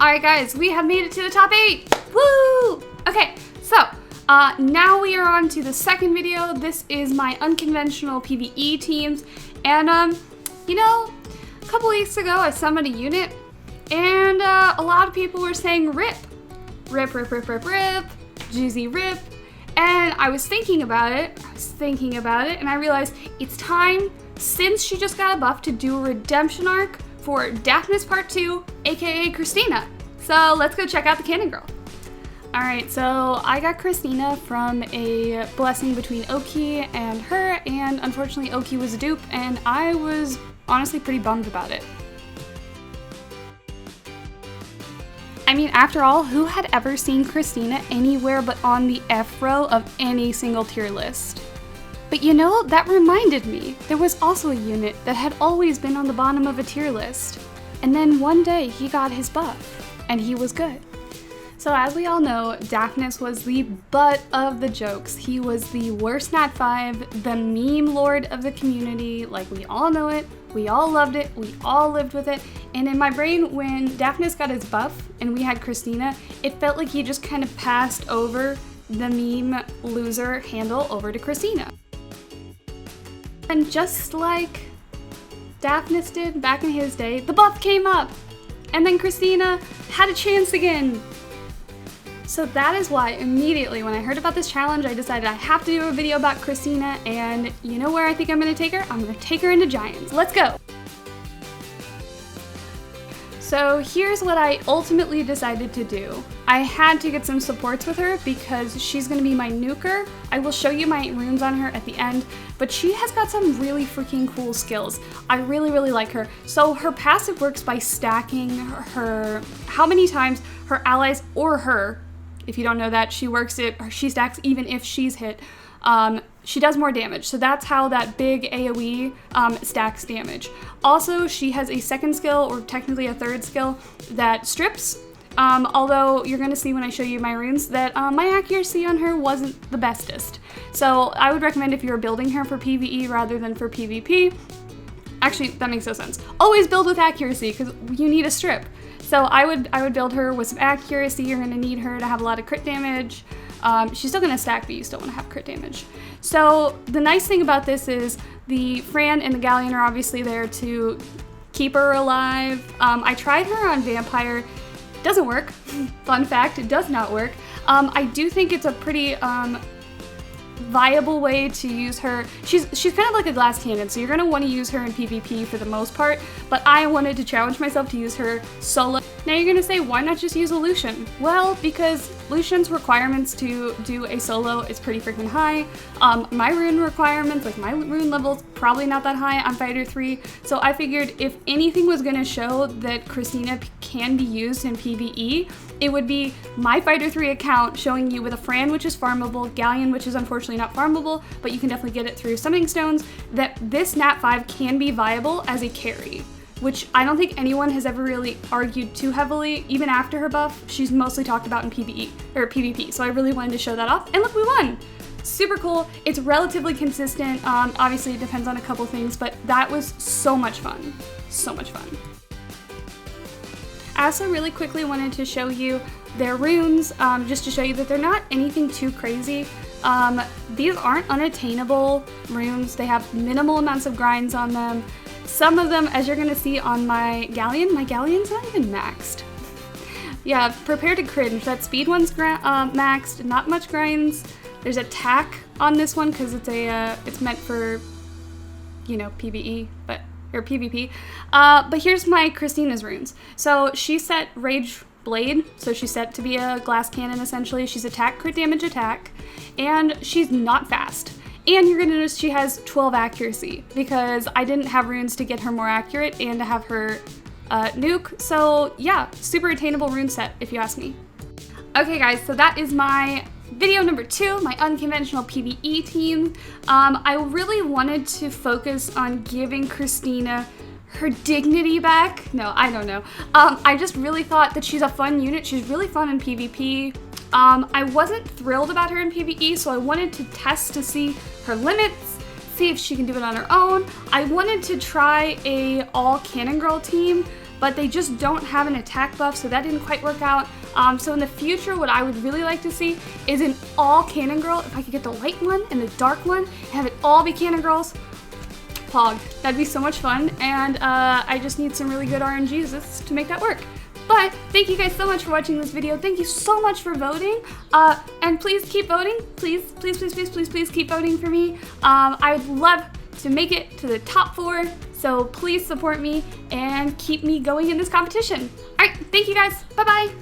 Alright guys, we have made it to the top 8! Woo! Okay, so now we are on to the second video. This is my unconventional PvE teams. And you know, a couple weeks ago I summoned a unit and a lot of people were saying rip. Rip, rip, rip, rip, rip, juicy rip. And I was thinking about it, and I realized it's time, since she just got a buff, to do a redemption arc for Daphnis Part 2, aka Christina. So let's go check out the Cannon Girl. Alright, so I got Christina from a blessing between Oki and her, and unfortunately Oki was a dupe, and I was honestly pretty bummed about it. I mean, after all, who had ever seen Christina anywhere but on the F row of any single tier list? But you know, that reminded me, there was also a unit that had always been on the bottom of a tier list. And then one day he got his buff, and he was good. So as we all know, Daphnis was the butt of the jokes. He was the worst Nat 5, the meme lord of the community, like we all know it, we all loved it, we all lived with it. And in my brain, when Daphnis got his buff and we had Christina, it felt like he just kind of passed over the meme loser handle over to Christina. And just like Daphnis did back in his day, the buff came up, and then Christina had a chance again. So that is why immediately when I heard about this challenge, I decided I have to do a video about Christina, and you know where I think I'm gonna take her? I'm gonna take her into Giants. Let's go! So here's what I ultimately decided to do. I had to get some supports with her because she's gonna be my nuker. I will show you my runes on her at the end, but she has got some really freaking cool skills. I really, really like her. So her passive works by stacking her, how many times her allies or her, if you don't know that, she stacks even if she's hit. She does more damage, so that's how that big AoE stacks damage. Also, she has a second skill, or technically a third skill, that strips. Although you're gonna see when I show you my runes that my accuracy on her wasn't the bestest. So I would recommend if you're building her for PvE rather than for PvP. Actually, that makes no sense. Always build with accuracy, because you need a strip. So I would build her with some accuracy. You're gonna need her to have a lot of crit damage. She's still gonna stack, but you still wanna have crit damage. So the nice thing about this is the Fran and the Galleon are obviously there to keep her alive. I tried her on Vampire, doesn't work. Fun fact, it does not work. I do think it's a pretty viable way to use her. She's kind of like a glass cannon, so you're gonna want to use her in PvP for the most part, but I wanted to challenge myself to use her solo. Now you're gonna say, why not just use a Lucian? Well, because Lucian's requirements to do a solo is pretty freaking high. My rune requirements, like my rune level's probably not that high. I'm fighter 3, so I figured if anything was gonna show that Christina can be used in PvE, it would be my fighter 3 account showing you with a Fran, which is farmable, Galleon, which is unfortunately not farmable, but you can definitely get it through summoning stones, that this Nat 5 can be viable as a carry, which I don't think anyone has ever really argued too heavily. Even after her buff, she's mostly talked about in PvE, or PvP, so I really wanted to show that off, and look, we won! Super cool. It's relatively consistent. Obviously it depends on a couple things, but that was so much fun. So much fun. I also really quickly wanted to show you their runes, just to show you that they're not anything too crazy. These aren't unattainable runes. They have minimal amounts of grinds on them. Some of them, as you're gonna see on my Galleon's not even maxed. Yeah, prepare to cringe. That speed one's maxed, not much grinds. There's attack on this one because it's meant for, you know, PvE, or PvP. But here's my Christina's runes. So she's set Rage Blade, so she's set to be a glass cannon essentially. She's attack, crit damage, attack, and she's not fast. And you're gonna notice she has 12 accuracy because I didn't have runes to get her more accurate and to have her nuke. So yeah, super attainable rune set if you ask me. Okay guys, so that is my video number 2, my unconventional PvE team. I really wanted to focus on giving Christina her dignity back. No, I don't know. I just really thought that she's a fun unit. She's really fun in PvP. I wasn't thrilled about her in PvE, so I wanted to test to see her limits, see if she can do it on her own. I wanted to try a all Cannon Girl team, but they just don't have an attack buff, so that didn't quite work out. So in the future, what I would really like to see is an all Cannon Girl. If I could get the light one and the dark one, have it all be Cannon Girls, pog. That'd be so much fun, and I just need some really good RNGs to make that work. But thank you guys so much for watching this video. Thank you so much for voting. And please keep voting. Please, please, please, please, please, please keep voting for me. I would love to make it to the top 4. So please support me and keep me going in this competition. All right, thank you guys. Bye-bye.